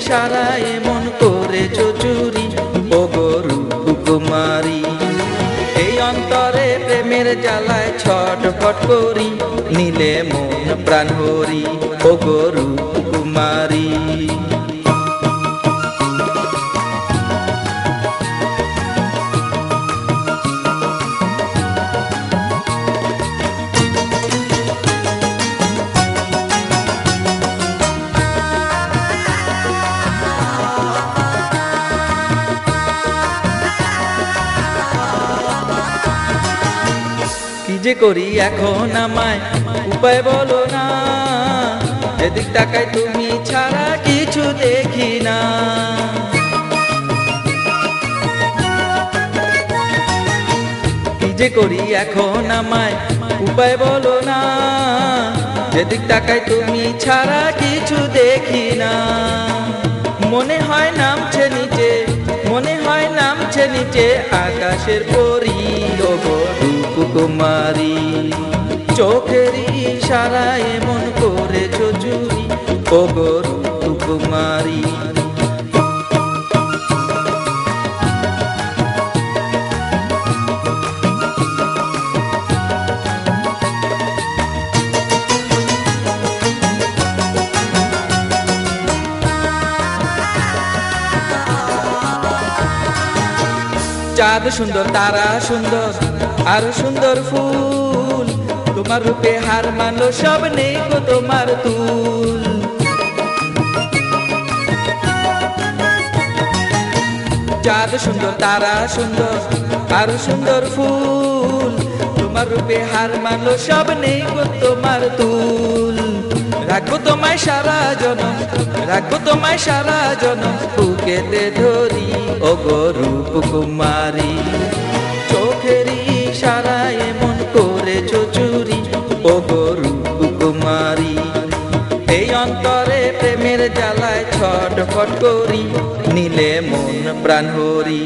ইশারায় এমন করেছো চুরি ওগো রূপকুমারী। এই অন্তরে প্রেমের জ্বালায় ছটফট করি, নিলে মন প্রাণ হরি ওগো রূপকুমারী। কি যে করি এখন আমায় উপায় বলো না, যেদিক তাকাই তুমি ছাড়া কিছু দেখি না। কি যে করি এখন আমায় উপায় বলো না, যেদিক তাকাই তুমি ছাড়া কিছু দেখি না। মনে হয় নামছে নিচে, মনে হয় নামছে নিচে আকাশের পরি ওগো রূপকুমারী। চোখের ইশারায় এমন করেছো চুরি ওগো রূপকুমারী। চাঁদ সুন্দর, তারা সুন্দর, আর সুন্দর ফুল, তোমার রূপে হার মানলো সব, নেই গো তোমার তুল। চাঁদ সুন্দর, তারা সুন্দর, আর সুন্দর ফুল, তোমার রূপে হার মানলো সব, নেই গো তোমার তুল। রাখবো তোমায় সারা জনম, রাখবো তোমায় সারা জনম, বুকেতে ধরি ওগো রূপকুমারী। চোখের ইশারায় এমন করেছো চুরি ওগো রূপকুমারী। এই অন্তরে প্রেমের জ্বালায় ছটফট করি, নিলে মন প্রাণ হরি।